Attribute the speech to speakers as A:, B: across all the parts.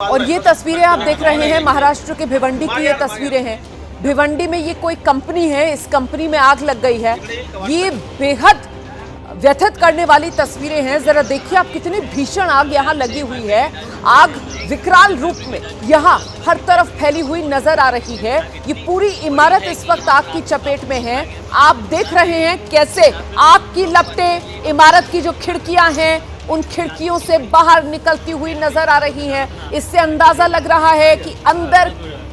A: और ये तस्वीरें आप देख रहे हैं महाराष्ट्र के भिवंडी की ये तस्वीरें हैं। भिवंडी में ये कोई कंपनी है, इस कंपनी में आग लग गई है। ये बेहद व्यथित करने वाली तस्वीरें हैं। जरा देखिए आप, कितनी भीषण आग यहाँ लगी हुई है। आग विकराल रूप में यहाँ हर तरफ फैली हुई नजर आ रही है। ये पूरी इमारत इस वक्त आग की चपेट में है। आप देख रहे हैं कैसे आग की लपटें इमारत की जो खिड़कियां हैं उन खिड़कियों से बाहर निकलती हुई नजर आ रही हैं। इससे अंदाजा लग रहा है कि अंदर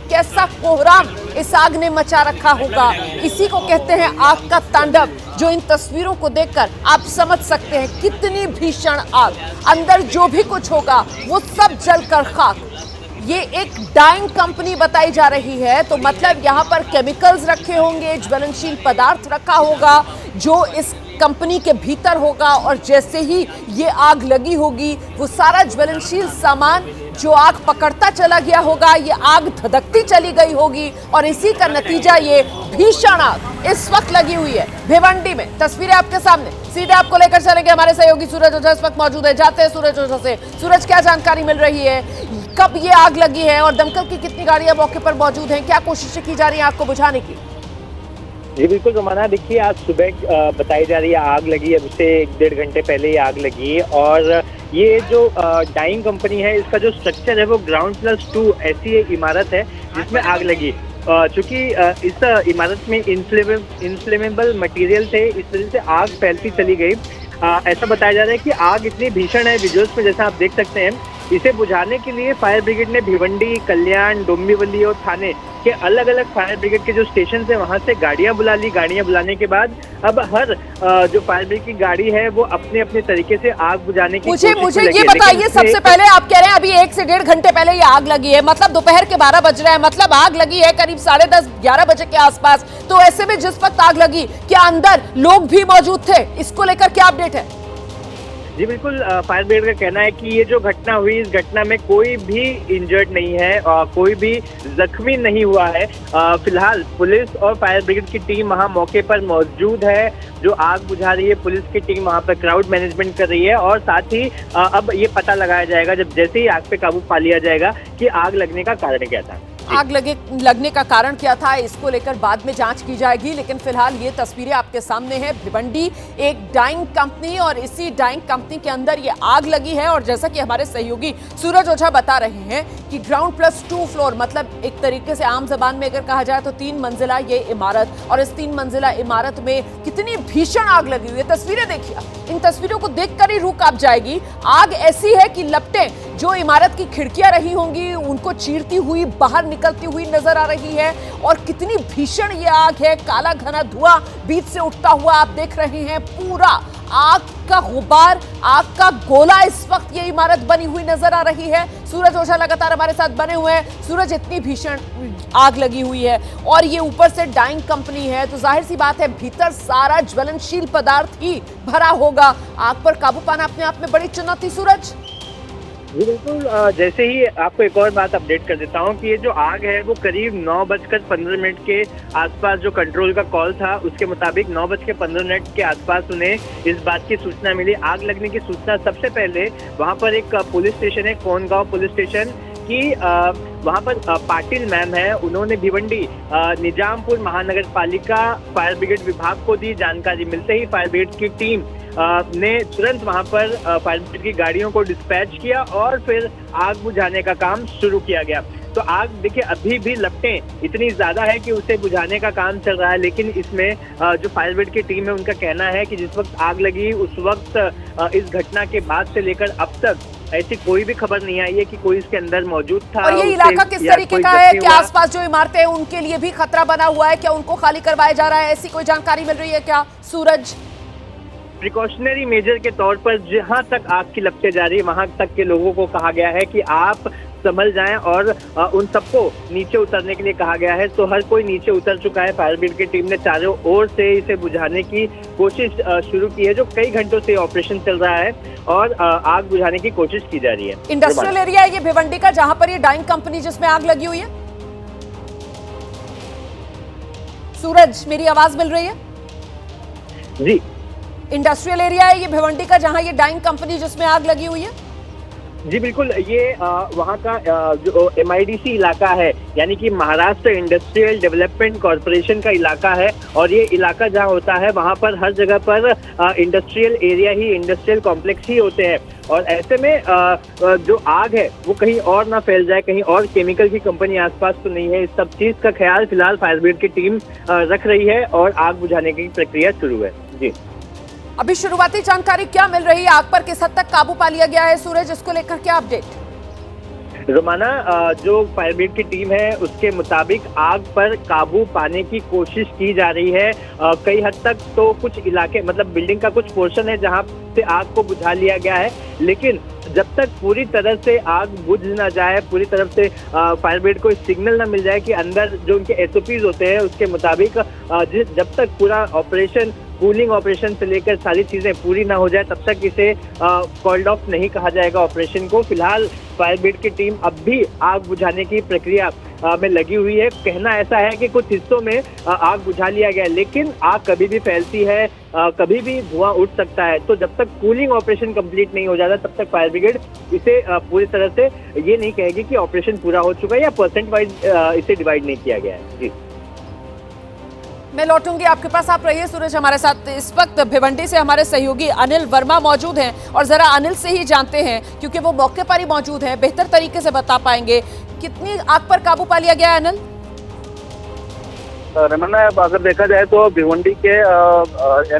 A: कैसा कोहराम इस आग ने मचा रखा होगा। इसी को कहते हैं आग का तांडव, जो इन तस्वीरों को देखकर आप समझ सकते हैं कितनी भीषण आग। अंदर जो भी कुछ होगा वो सब जलकर खाक। ये एक डाइंग कंपनी बताई जा रही है, तो मतलब यहाँ पर केमिकल्स रखे होंगे, ज्वलनशील पदार्थ रखा होगा जो इस कंपनी के भीतर होगा। और जैसे ही ये आग लगी होगी वो सारा ज्वलनशील सामान जो आग पकड़ता चला गया होगा, ये आग धधकती चली गई होगी और इसी का नतीजा ये भीषण आग इस वक्त लगी हुई है भिवंडी में। तस्वीरें आपके सामने, सीधे आपको लेकर चलेंगे हमारे सहयोगी सूरज ओझा इस वक्त मौजूद है। जाते हैं सूरज ओझा से। सूरज, क्या जानकारी मिल रही है, कब ये आग लगी है और दमकल की कितनी गाड़ियां मौके पर मौजूद हैं, क्या कोशिशें की जा रही हैं आग को बुझाने की?
B: जी बिल्कुल रमाना, देखिए आज सुबह बताई जा रही है आग लगी है, उससे 1-1.5 घंटे पहले ही आग लगी है। और ये जो डाइंग कंपनी है, इसका जो स्ट्रक्चर है वो ग्राउंड +2 ऐसी एक इमारत है जिसमें आग लगी। चूंकि इस इमारत में इन्फ्लेमेबल मटेरियल थे, इस वजह से आग फैलती चली गई। ऐसा बताया जा रहा है कि आग इतनी भीषण है, विजुअल्स में जैसा आप देख सकते हैं। इसे बुझाने के लिए फायर ब्रिगेड ने भिवंडी, कल्याण, डोंबिवली और थाने के अलग अलग फायर ब्रिगेड के जो स्टेशन है वहां से गाड़ियां बुला ली। गाड़ियां बुलाने के बाद अब हर जो फायर ब्रिगेड की गाड़ी है वो अपने अपने तरीके से आग बुझाने की
A: मुझे ये बताइए, सबसे पहले आप कह रहे हैं अभी 1 से 1.5 घंटे पहले ये आग लगी है, मतलब दोपहर के 12 बज रहे हैं, मतलब आग लगी है करीब 10:30-11 बजे के आसपास। तो ऐसे में जिस वक्त आग लगी, क्या अंदर लोग भी मौजूद थे? इसको लेकर क्या अपडेट है?
B: जी बिल्कुल, फायर ब्रिगेड का कहना है कि ये जो घटना हुई, इस घटना में कोई भी इंजर्ड नहीं है और कोई भी जख्मी नहीं हुआ है। फिलहाल पुलिस और फायर ब्रिगेड की टीम वहां मौके पर मौजूद है, जो आग बुझा रही है। पुलिस की टीम वहां पर क्राउड मैनेजमेंट कर रही है और साथ ही अब ये पता लगाया जाएगा, जब जैसे ही आग पे काबू पा लिया जाएगा, कि आग लगने का कारण क्या था।
A: आग लगने का कारण क्या था, इसको लेकर बाद में जांच की जाएगी। लेकिन फिलहाल ये तस्वीरें आपके सामने हैं। भिवंडी एक डाइंग कंपनी और इसी डाइंग कंपनी के अंदर ये आग लगी है। और जैसा कि हमारे सहयोगी सूरज ओझा बता रहे हैं कि ग्राउंड +2 फ्लोर, मतलब एक तरीके से आम जबान में अगर कहा जाए तो 3 मंजिला ये इमारत, और इस 3 मंजिला इमारत में कितनी भीषण आग लगी हुई है। तस्वीरें देखिए, इन तस्वीरों को देखकर ही रूह कांप जाएगी। आग ऐसी है कि लपटें जो इमारत की खिड़कियां रही होंगी उनको चीरती हुई बाहर निकलती हुई नजर आ रही है। और कितनी भीषण ये आग है, काला घना धुआं बीच से उठता हुआ आप देख रहे हैं। पूरा आग का गुबार, आग का गोला इस वक्त ये इमारत बनी हुई नजर आ रही है। सूरज ओझा लगातार हमारे साथ बने हुए हैं। सूरज, इतनी भीषण आग लगी हुई है और ये ऊपर से डाइंग कंपनी है, तो जाहिर सी बात है भीतर सारा ज्वलनशील पदार्थ ही भरा होगा। आग पर काबू पाना अपने आप में बड़ी चुनौती। सूरज
B: जी बिल्कुल, जैसे ही आपको एक और बात अपडेट कर देता हूँ कि ये जो आग है वो करीब 9:15 के आसपास जो कंट्रोल का कॉल था, उसके मुताबिक 9:15 के आसपास उन्हें इस बात की सूचना मिली। आग लगने की सूचना सबसे पहले वहाँ पर एक पुलिस स्टेशन है, कोनगांव पुलिस स्टेशन की, वहाँ पर पाटिल मैम है, उन्होंने भिवंडी निजामपुर महानगर पालिका फायर ब्रिगेड विभाग को दी। जानकारी मिलते ही फायर ब्रिगेड की टीम ने तुरंत वहां पर फायर ब्रिगेड की गाड़ियों को डिस्पैच किया और फिर आग बुझाने का काम शुरू किया गया। तो आग देखिए, अभी भी लपटें इतनी ज्यादा है कि उसे बुझाने का काम चल रहा है। लेकिन इसमें जो फायर ब्रिगेड की टीम है उनका कहना है कि जिस वक्त आग लगी उस वक्त इस घटना के बाद से लेकर अब तक ऐसी कोई भी खबर नहीं आई है कि कोई इसके अंदर मौजूद था।
A: और ये इलाका किस तरीके का है, क्या आसपास जो इमारतें हैं उनके लिए भी खतरा बना हुआ है, क्या उनको खाली करवाया जा रहा है, ऐसी कोई जानकारी मिल रही है क्या सूरज?
B: प्रिकॉशनरी मेजर के तौर पर जहां तक आग की लपटें जा रही है वहां तक के लोगों को कहा गया है कि आप संभल जाएं और उन सबको नीचे उतरने के लिए कहा गया है। तो हर कोई नीचे उतर चुका है। फायर ब्रिगेड की टीम ने चारों ओर से इसे बुझाने की कोशिश शुरू की है, जो कई घंटों से ऑपरेशन चल रहा है और आग बुझाने की कोशिश की जा रही है।
A: इंडस्ट्रियल एरिया है ये भिवंडी का, जहां पर ये डाइंग कंपनी जिसमें आग लगी हुई है। सूरज, मेरी आवाज मिल रही है?
B: जी,
A: इंडस्ट्रियल एरिया है ये भिवंडी का, जहां ये डाइंग कंपनी जिसमें आग लगी हुई है।
B: जी बिल्कुल, ये वहाँ का जो MIDC इलाका है, यानी कि महाराष्ट्र इंडस्ट्रियल डेवलपमेंट कॉरपोरेशन का इलाका है। और ये इलाका जहाँ होता है वहाँ पर हर जगह पर इंडस्ट्रियल एरिया ही, इंडस्ट्रियल कॉम्प्लेक्स ही होते हैं। और ऐसे में जो आग है वो कहीं और ना फैल जाए, कहीं और केमिकल की कंपनी आसपास तो नहीं है, इस सब चीज़ का ख्याल फिलहाल फायर ब्रिगेड की टीम रख रही है और आग बुझाने की प्रक्रिया शुरू है। जी,
A: अभी शुरुआती जानकारी क्या मिल रही है? आग पर किस हद तक काबू पा लिया गया है? सूरज, इसको लेकर क्या अपडेट?
B: रोमाना, जो फायर ब्रिगेड की टीम है उसके मुताबिक आग पर काबू पाने की कोशिश की जा रही है। कई हद तक तो कुछ इलाके, मतलब बिल्डिंग का कुछ पोर्शन है जहां से आग को बुझा लिया गया है, लेकिन जब तक पूरी तरह से आग बुझ ना जाए, पूरी तरफ से फायर ब्रिगेड को सिग्नल ना मिल जाए कि अंदर जो उनके SOPs होते हैं उसके मुताबिक जब तक पूरा ऑपरेशन, कूलिंग ऑपरेशन से लेकर सारी चीजें पूरी ना हो जाए, तब तक इसे कॉल्ड ऑफ नहीं कहा जाएगा ऑपरेशन को। फिलहाल फायर ब्रिगेड की टीम अब भी आग बुझाने की प्रक्रिया में लगी हुई है। कहना ऐसा है कि कुछ हिस्सों में आग बुझा लिया गया, लेकिन आग कभी भी फैलती है, कभी भी धुआं उठ सकता है। तो जब तक कूलिंग ऑपरेशन कंप्लीट नहीं हो जाता, तब तक फायर ब्रिगेड इसे पूरी तरह से ये नहीं कहेगी कि ऑपरेशन पूरा हो चुका है या परसेंट वाइज इसे डिवाइड नहीं किया गया है। जी,
A: मैं लौटूंगी आपके पास, आप रहिए सूरज हमारे साथ। इस वक्त भिवंडी से हमारे सहयोगी अनिल वर्मा मौजूद हैं और जरा अनिल से ही जानते हैं, क्योंकि वो मौके पर ही मौजूद हैं, बेहतर तरीके से बता पाएंगे कितनी आग पर काबू पा लिया गया है। अनिल,
C: रमन्ना, अगर देखा जाए तो भिवंडी के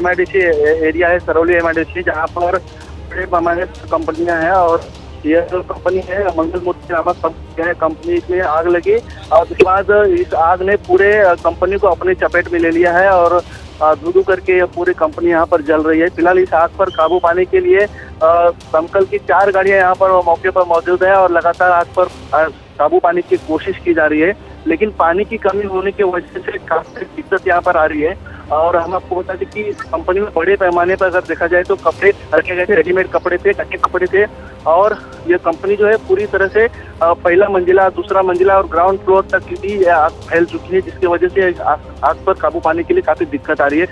C: MIDC एरिया है, सरौली MIDC, जहाँ पर बड़े पैमाने पर कंपनियां हैं। और ये जो कंपनी है मंगल मूर्ति नामक कंपनी में आग लगी और उसके बाद इस आग ने पूरे कंपनी को अपनी चपेट में ले लिया है और धू करके पूरी कंपनी यहाँ पर जल रही है। फिलहाल इस आग पर काबू पाने के लिए दमकल की 4 गाड़ियां यहाँ पर मौके पर मौजूद है और लगातार आग पर काबू पाने की कोशिश की जा रही है, लेकिन पानी की कमी होने की वजह से काफी दिक्कत यहाँ पर आ रही है। और हम आपको बता दें कि इस कंपनी में बड़े पैमाने पर अगर देखा जाए तो कपड़े रखे गए थे, रेडीमेड कपड़े थे, कच्चे कपड़े थे। और ये कंपनी जो है पूरी तरह से पहला मंजिला, दूसरा मंजिला और ग्राउंड फ्लोर तक भी आग फैल चुकी है, जिसकी वजह से आग पर काबू पाने के लिए काफी दिक्कत आ रही है।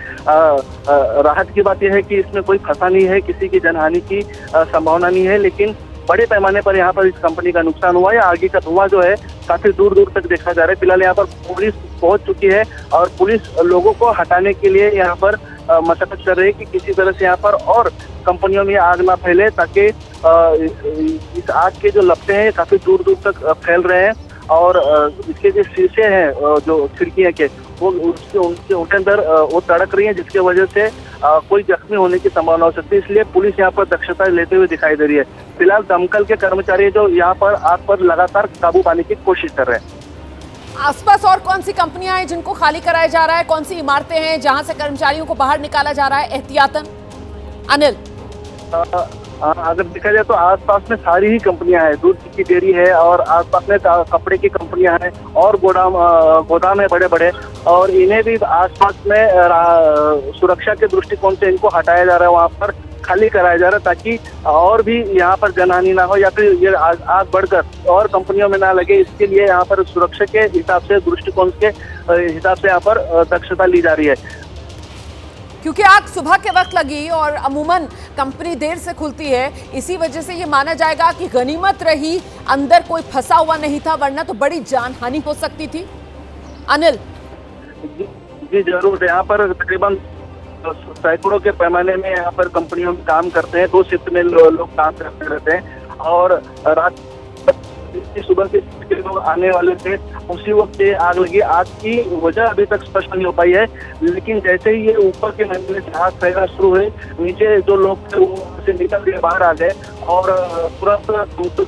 C: राहत की बात यह है कि इसमें कोई फंसा नहीं है, किसी की जनहानि की संभावना नहीं है, लेकिन बड़े पैमाने पर यहाँ पर इस कंपनी का नुकसान हुआ है। आगे का धुआं जो है काफी दूर दूर तक देखा जा रहा है। फिलहाल यहाँ पर पुलिस पहुंच चुकी है और पुलिस लोगों को हटाने के लिए यहाँ पर मशक्कत कर रही है कि किसी तरह से यहाँ पर और कंपनियों में आग ना फैले, ताकि इस आग के जो लपटें हैं काफी दूर दूर तक फैल रहे हैं। और इसके जो शीशे हैं, जो खिड़कियां के, वो उनके अंदर वो तड़क रही है, जिसकी वजह से कोई जख्मी होने की संभावना हो सकती है। इसलिए पुलिस यहाँ पर दक्षता लेते हुए दिखाई दे रही है। फिलहाल दमकल के कर्मचारी जो यहाँ पर आग पर लगातार काबू पाने की कोशिश कर रहे हैं।
A: आसपास और कौन सी कंपनियां हैं जिनको खाली कराया जा रहा है? कौन सी इमारतें हैं जहां से कर्मचारियों को बाहर निकाला जा रहा है एहतियातन? अनिल,
C: अगर देखा जाए तो आसपास में सारी ही कंपनियां हैं, दूध की डेयरी है और आसपास में कपड़े की कंपनियां हैं और गोदाम है बड़े बड़े, और इन्हें भी आसपास में सुरक्षा के दृष्टिकोण से इनको हटाया जा रहा है, वहाँ पर खाली कराया जा रहा है, ताकि और भी यहाँ पर जनहानि ना हो या फिर ये आग बढ़कर और कंपनियों में ना लगे। इसके लिए यहाँ पर सुरक्षा के हिसाब से, दृष्टिकोण के हिसाब से यहाँ पर दक्षता ली जा रही है।
A: क्योंकि आग सुबह के वक्त लगी और अमूमन कंपनी देर से खुलती है, इसी वजह से ये माना जाएगा कि गनीमत रही अंदर कोई फंसा हुआ नहीं था, वरना तो बड़ी जानहानि हो सकती थी। अनिल
C: जी जरूर, यहाँ पर तकरीबन सैकड़ों के पैमाने में यहाँ पर कंपनियों में काम करते हैं, 2 शिफ्ट में लोग काम करते रहते हैं और रात सुबह के लोग आने वाले थे, उसी वक्त ये आग लगी। आग की वजह अभी तक स्पष्ट नहीं हो पाई है, लेकिन जैसे ही ये ऊपर के मंजिले से आग फैलना शुरू हुई, नीचे जो लोग थे वो से निकल के बाहर आ गए और तुरंत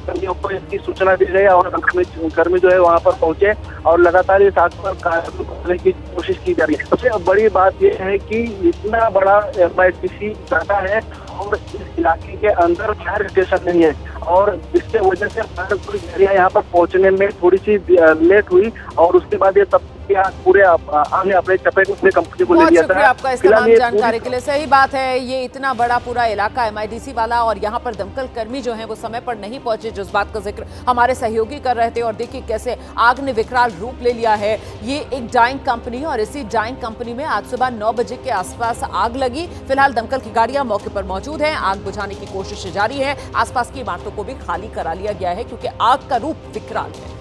C: कर्मियों को इसकी सूचना दी गई और कर्मी जो है वहाँ पर पहुंचे और लगातार इस आग पर काबू करने की कोशिश की जा रही है। सबसे बड़ी बात यह है कि इतना बड़ा MIDC इलाका है और इस इलाके के अंदर फायर स्टेशन नहीं है, और इसके वजह से फायर यहाँ पर पहुंचने में थोड़ी सी लेट हुई और उसके बाद ये सब पूरे आगे अपने चपेट में कंपनी को ले लिया था।
A: शुक्रिया आपका इस तमाम जानकारी के लिए। सही बात है, ये इतना बड़ा पूरा इलाका MIDC वाला और यहाँ पर दमकल कर्मी जो हैं वो समय पर नहीं पहुंचे, जिस बात का जिक्र हमारे सहयोगी कर रहे थे। और देखिए कैसे आग ने विकराल रूप ले लिया है। ये एक डाइंग कंपनी और इसी डाइंग कंपनी में आज सुबह 9 बजे के आसपास आग लगी। फिलहाल दमकल की गाड़ियां मौके पर मौजूद हैं, आग बुझाने की कोशिश जारी है। आसपास की इमारतों को भी खाली करा लिया गया है क्योंकि आग का रूप विकराल है।